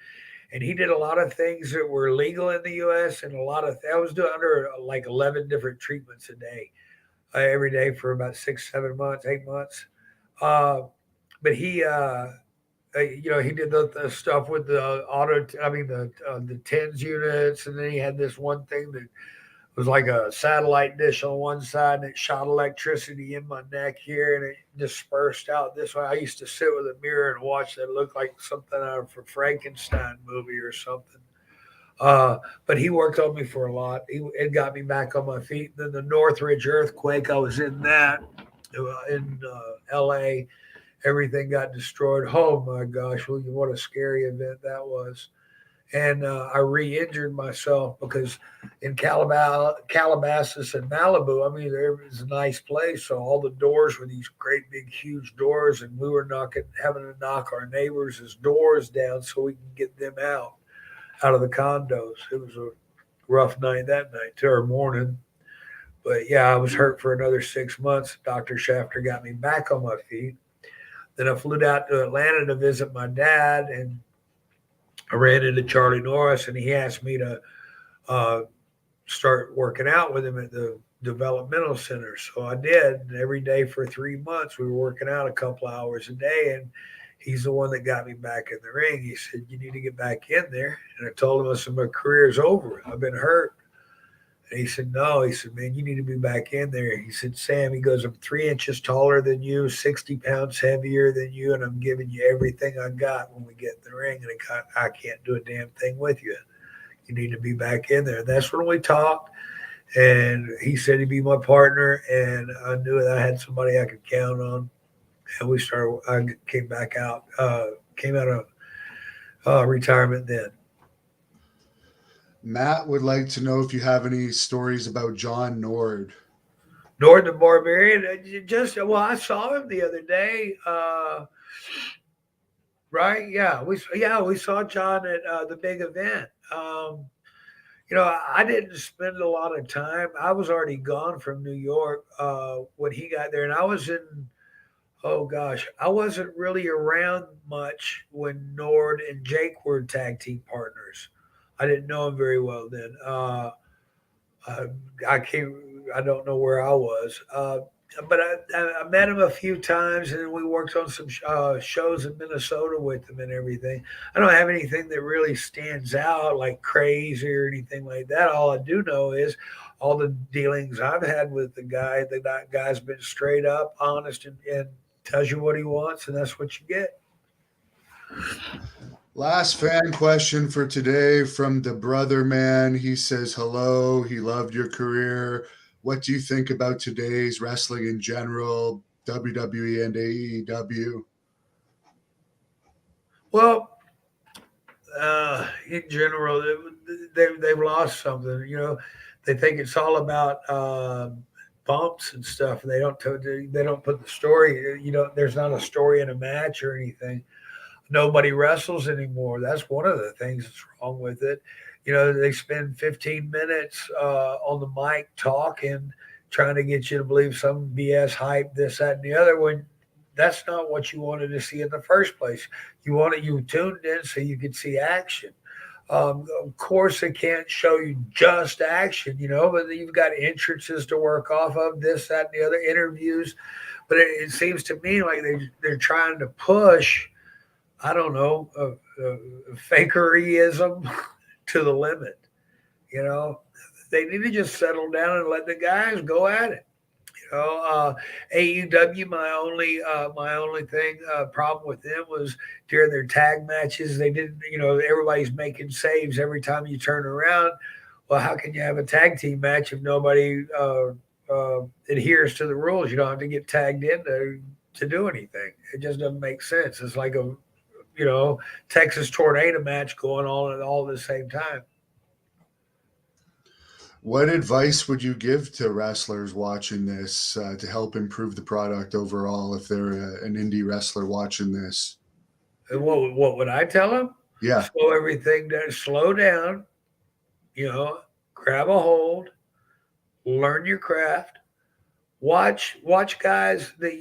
and he did a lot of things that were legal in the U.S. and a lot of I was doing under like 11 different treatments a day, every day for about 6, 7 months, 8 months. Uh, but he did the stuff with the I mean the tens units, and then he had this one thing that was like a satellite dish on one side, and it shot electricity in my neck here, and it dispersed out this way. I used to sit with a mirror and watch that. It looked like something out of a Frankenstein movie or something. Uh, but he worked on me for a lot. It got me back on my feet. Then the Northridge earthquake, I was in that in L.A. Everything got destroyed. Oh my gosh, what a scary event that was. And I re-injured myself because in Calabasas and Malibu, I mean, there was a nice place, so all the doors were these great big huge doors, and we were having to knock our neighbors' doors down so we can get them out of the condos. It was a rough night that night, or morning. But yeah, I was hurt for another 6 months. Dr. Shafter got me back on my feet. Then I flew out to Atlanta to visit my dad, and I ran into Charlie Norris, and he asked me to uh, start working out with him at the developmental center. So I did. And every day for 3 months. We were working out a couple hours a day, and he's the one that got me back in the ring. He said, "You need to get back in there." And I told him, I said, "My career's over. I've been hurt." And he said, "No." He said, "Man, you need to be back in there." He said, "Sam," he goes, "I'm 3 inches taller than you, 60 pounds heavier than you, and I'm giving you everything I got when we get in the ring, and I can't do a damn thing with you. You need to be back in there." And that's when we talked. And he said he'd be my partner, and I knew that I had somebody I could count on. And we started. I came out of retirement then. Matt would like to know if you have any stories about John Nord. North the Barbarian. Just well, I saw him the other day. Right? Yeah, we saw John at the big event. I didn't spend a lot of time. I was already gone from New York when he got there, and I was in. Oh gosh, I wasn't really around much when Nord and Jake were tag team partners. I didn't know him very well then. Uh, I came. I don't know where I was, but I met him a few times, and we worked on some shows in Minnesota with him and everything. I don't have anything that really stands out like crazy or anything like that. All I do know is all the dealings I've had with the guy. The guy's been straight up, honest, and tells you what he wants, and that's what you get. Last fan question for today from the brother man. He says, hello. He loved your career. What do you think about today's wrestling in general, WWE and AEW? Well, in general, they've lost something. They think it's all about bumps and stuff. They don't put the story. There's not a story in a match or anything. Nobody wrestles anymore. That's one of the things that's wrong with it. They spend 15 minutes on the mic talking, trying to get you to believe some BS hype, this, that, and the other. When that's not what you wanted to see in the first place. You tuned in so you could see action. Of course, they can't show you just action, but you've got entrances to work off of, this, that, and the other, interviews. But it seems to me like they're trying to push, I don't know, fakeryism to the limit. You know, they need to just settle down and let the guys go at it. AEW. My only thing problem with them was during their tag matches. They didn't. Everybody's making saves every time you turn around. Well, how can you have a tag team match if nobody adheres to the rules? You don't have to get tagged in to do anything. It just doesn't make sense. It's like a Texas tornado match going on at all at the same time. What advice would you give to wrestlers watching this to help improve the product overall if they're an indie wrestler watching this? And what would I tell them? Yeah. Slow everything down. Slow down. Grab a hold. Learn your craft. Watch guys that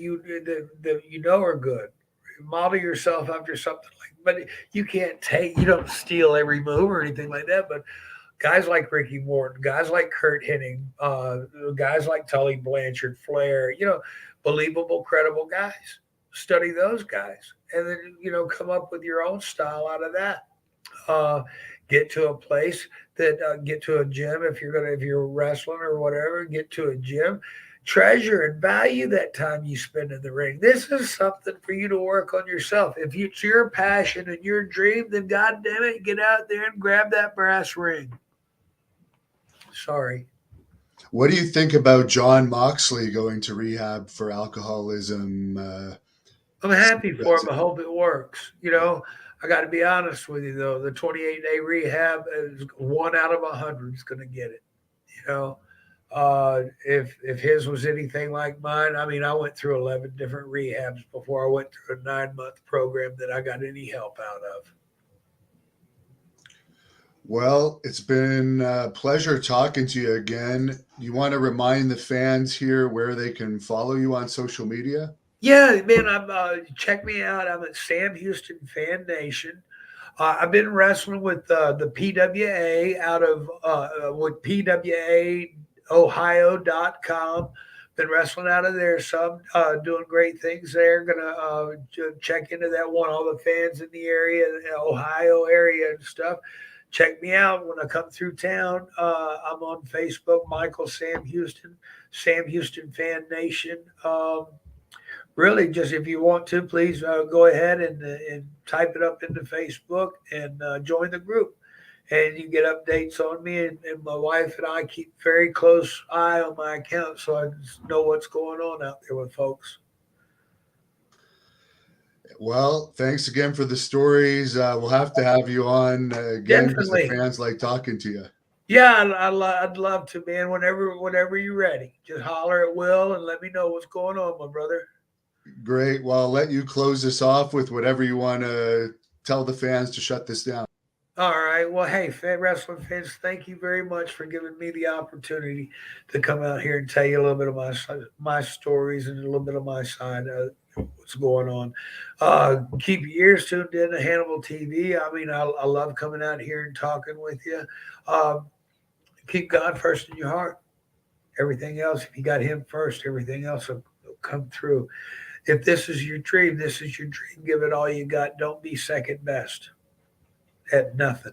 are good. Model yourself after something like. But you don't steal every move or anything like that. But guys like Ricky Morton, guys like Kurt Hennig, guys like Tully Blanchard, Flair, believable, credible guys. Study those guys, and then come up with your own style out of that. Uh, get to a place get to a gym if you're wrestling or whatever. Get to a gym. Treasure and value that time you spend in the ring. This is something for you to work on yourself. If it's your passion and your dream, then God damn it, get out there and grab that brass ring. Sorry. What do you think about John Moxley going to rehab for alcoholism? I'm happy for him. I hope it works. I got to be honest with you though. The 28-day rehab is 1 out of 100 is going to get it. You know, if his was anything like mine, I mean, I went through 11 different rehabs before I went through a 9-month program that I got any help out of. Well, it's been a pleasure talking to you again. You want to remind the fans here where they can follow you on social media? Yeah, man, check me out. I'm at Sam Houston Fan Nation. I've been wrestling with the PWA out of with PWAOhio.com. Been wrestling out of there some, doing great things there. Gonna check into that one. All the fans in the area, the Ohio area and stuff. Check me out when I come through town. I'm on Facebook, Michael Sam Houston Fan Nation. Really, just if you want to, please go ahead and type it up into Facebook and join the group. And you get updates on me, and my wife and I keep very close eye on my account, so I just know what's going on out there with folks. Well, thanks again for the stories. We'll have to have you on again because the Definitely, fans like talking to you. yeah, I'd love to, man. Whenever you're ready, just holler at Will and let me know what's going on, my brother. Great. Well, I'll let you close this off with whatever you want to tell the fans to shut this down. All right. Well, hey, wrestling fans, thank you very much for giving me the opportunity to come out here and tell you a little bit of my stories and a little bit of my side of what's going on. Keep your ears tuned in to Hannibal TV. I mean, I love coming out here and talking with you. Uh, Keep God first in your heart. Everything else, if you got Him first, everything else will come through. If this is your dream, this is your dream. Give it all you got. Don't be second best at nothing.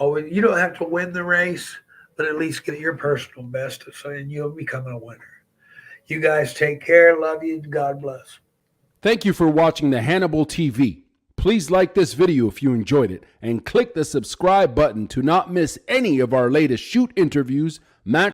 Always, you don't have to win the race, but at least get your personal best, so and you'll become a winner. You guys take care. Love you. God bless. Thank you for watching the Hannibal TV. Please like this video if you enjoyed it and click the subscribe button to not miss any of our latest shoot interviews, match